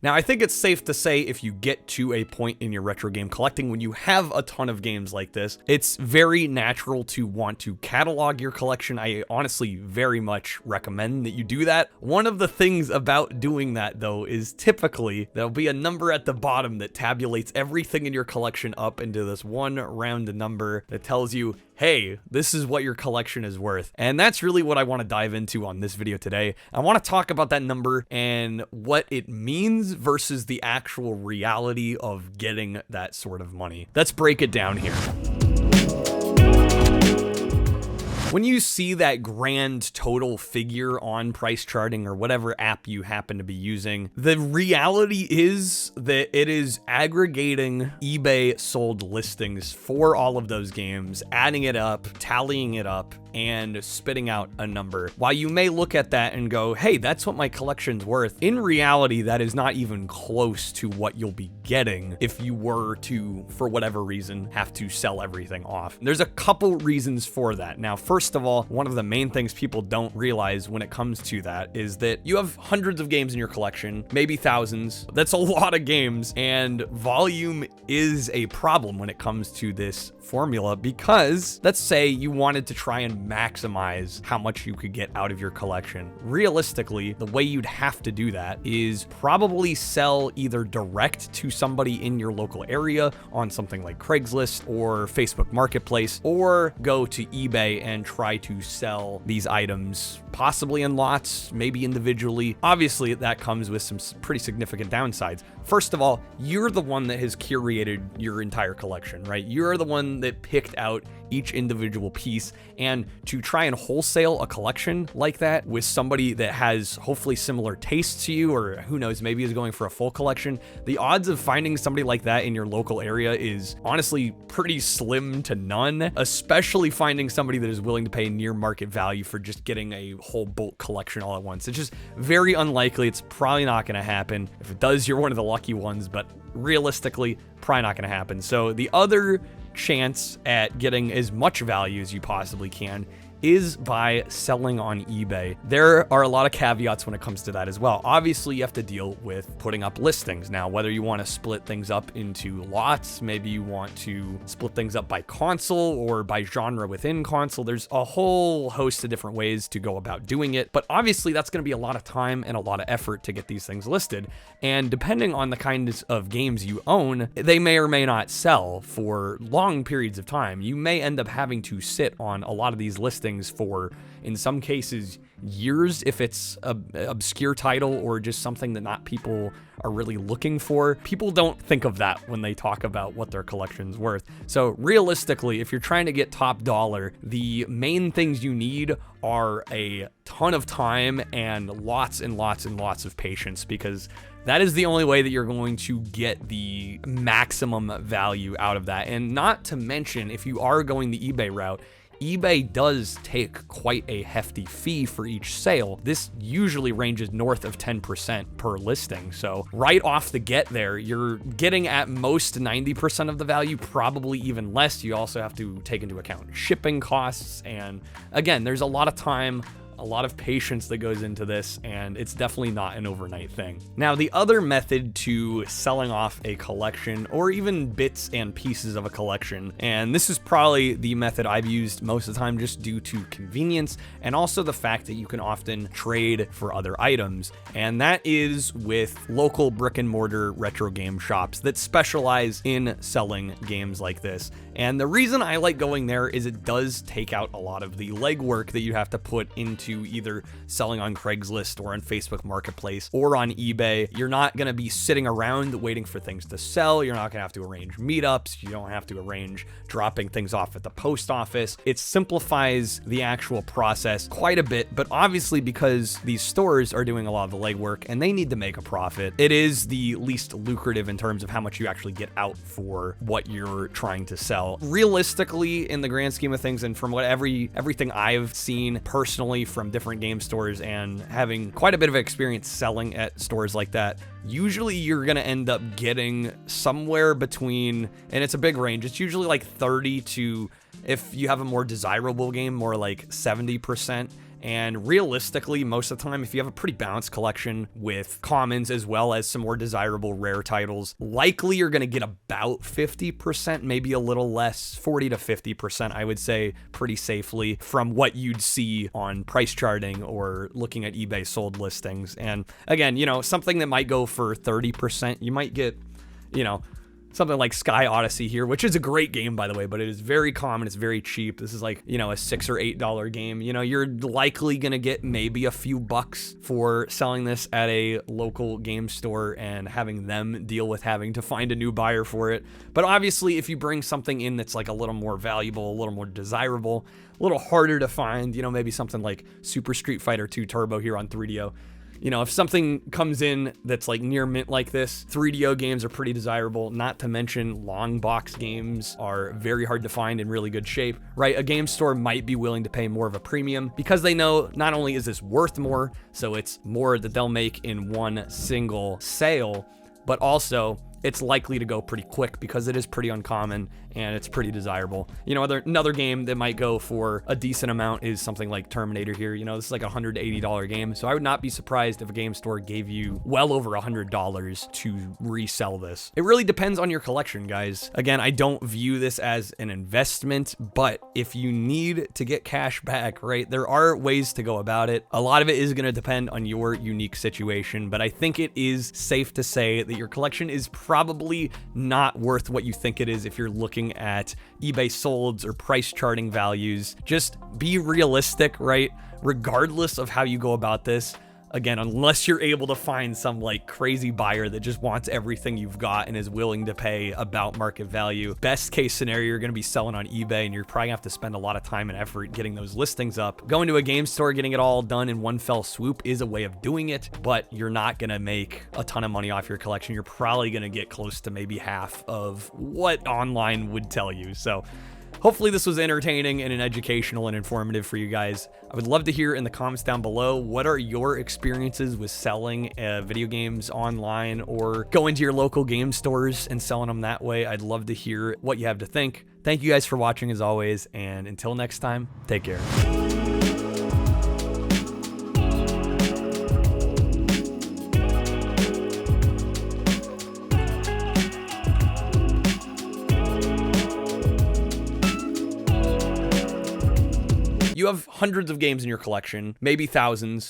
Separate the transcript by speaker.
Speaker 1: Now, I think it's safe to say if you get to a point in your retro game collecting when you have a ton of games like this, it's very natural to want to catalog your collection. I honestly very much recommend that you do that. One of the things about doing that, though, is typically there'll be a number at the bottom that tabulates everything in your collection up into this one round number that tells you, hey, this is what your collection is worth. And that's really what I want to dive into on this video today. I want to talk about that number and what it means versus the actual reality of getting that sort of money. Let's break it down here. When you see that grand total figure on price charting or whatever app you happen to be using, the reality is that it is aggregating eBay sold listings for all of those games, adding it up, tallying it up, and spitting out a number. While you may look at that and go, hey, that's what my collection's worth, in reality, that is not even close to what you'll be getting if you were to, for whatever reason, have to sell everything off. There's a couple reasons for that. Now, first of all, one of the main things people don't realize when it comes to that is that you have hundreds of games in your collection, maybe thousands. That's a lot of games, and volume is a problem when it comes to this formula because let's say you wanted to try and maximize how much you could get out of your collection. Realistically, the way you'd have to do that is probably sell either direct to somebody in your local area on something like Craigslist or Facebook Marketplace, or go to eBay and try to sell these items possibly in lots, maybe individually. Obviously, that comes with some pretty significant downsides. First of all, you're the one that has curated your entire collection, right? You're the one that picked out each individual piece, and to try and wholesale a collection like that with somebody that has hopefully similar tastes to you, or who knows, maybe is going for a full collection, the odds of finding somebody like that in your local area is honestly pretty slim to none, especially finding somebody that is willing to pay near market value for just getting a whole bulk collection all at once. It's just very unlikely. It's probably not going to happen. If it does, you're one of the lucky ones, but realistically, probably not going to happen. So the other chance at getting as much value as you possibly can is by selling on eBay. There are a lot of caveats when it comes to that as well. Obviously, you have to deal with putting up listings. Now, whether you want to split things up into lots, maybe you want to split things up by console or by genre within console, there's a whole host of different ways to go about doing it. But obviously, that's going to be a lot of time and a lot of effort to get these things listed. And depending on the kinds of games you own, they may or may not sell for long periods of time. You may end up having to sit on a lot of these listings for, in some cases, years if it's an obscure title or just something that not people are really looking for. People don't think of that when they talk about what their collection's worth. So realistically, if you're trying to get top dollar, the main things you need are a ton of time and lots and lots and lots of patience, because that is the only way that you're going to get the maximum value out of that. And not to mention, if you are going the eBay route, eBay does take quite a hefty fee for each sale. This usually ranges north of 10% per listing. So right off the get there, you're getting at most 90% of the value, probably even less. You also have to take into account shipping costs. And again, there's a lot of time, a lot of patience that goes into this, and it's definitely not an overnight thing. Now, the other method to selling off a collection, or even bits and pieces of a collection, and this is probably the method I've used most of the time just due to convenience and also the fact that you can often trade for other items, and that is with local brick and mortar retro game shops that specialize in selling games like this. And the reason I like going there is it does take out a lot of the legwork that you have to put into either selling on Craigslist or on Facebook Marketplace or on eBay. You're not going to be sitting around waiting for things to sell. You're not going to have to arrange meetups. You don't have to arrange dropping things off at the post office. It simplifies the actual process quite a bit, but obviously because these stores are doing a lot of the legwork and they need to make a profit, it is the least lucrative in terms of how much you actually get out for what you're trying to sell. Realistically, in the grand scheme of things, and from what everything I've seen personally from different game stores and having quite a bit of experience selling at stores like that, usually you're going to end up getting somewhere between, and it's a big range, it's usually like 30 to, if you have a more desirable game, more like 70%. And realistically, most of the time, if you have a pretty balanced collection with commons as well as some more desirable rare titles, likely you're going to get about 50%, maybe a little less, 40 to 50%, I would say, pretty safely from what you'd see on price charting or looking at eBay sold listings. And again, you know, something that might go for 30%, you might get, you know, something like Sky Odyssey here, which is a great game, by the way, but it is very common. It's very cheap. This is like, you know, a $6 or $8 game. You know, you're likely going to get maybe a few bucks for selling this at a local game store and having them deal with having to find a new buyer for it. But obviously, if you bring something in that's like a little more valuable, a little more desirable, a little harder to find, you know, maybe something like Super Street Fighter 2 Turbo here on 3DO. You know, if something comes in that's like near mint like this, 3DO games are pretty desirable, not to mention long box games are very hard to find in really good shape, right? A game store might be willing to pay more of a premium because they know not only is this worth more, so it's more that they'll make in one single sale, but also it's likely to go pretty quick because it is pretty uncommon and it's pretty desirable. You know, another game that might go for a decent amount is something like Terminator here. You know, this is like a $180 game, so I would not be surprised if a game store gave you well over $100 to resell this. It really depends on your collection, guys. Again, I don't view this as an investment, but if you need to get cash back, right, there are ways to go about it. A lot of it is going to depend on your unique situation, but I think it is safe to say that your collection is probably not worth what you think it is if you're looking at eBay solds or price charting values. Just be realistic, right? Regardless of how you go about this. Again, unless you're able to find some like crazy buyer that just wants everything you've got and is willing to pay about market value. Best case scenario, you're going to be selling on eBay and you're probably gonna have to spend a lot of time and effort getting those listings up. Going to a game store, getting it all done in one fell swoop is a way of doing it, but you're not going to make a ton of money off your collection. You're probably going to get close to maybe half of what online would tell you. So hopefully this was entertaining and educational and informative for you guys. I would love to hear in the comments down below, what are your experiences with selling video games online or going to your local game stores and selling them that way? I'd love to hear what you have to think. Thank you guys for watching as always, and until next time, take care. You have hundreds of games in your collection, maybe thousands.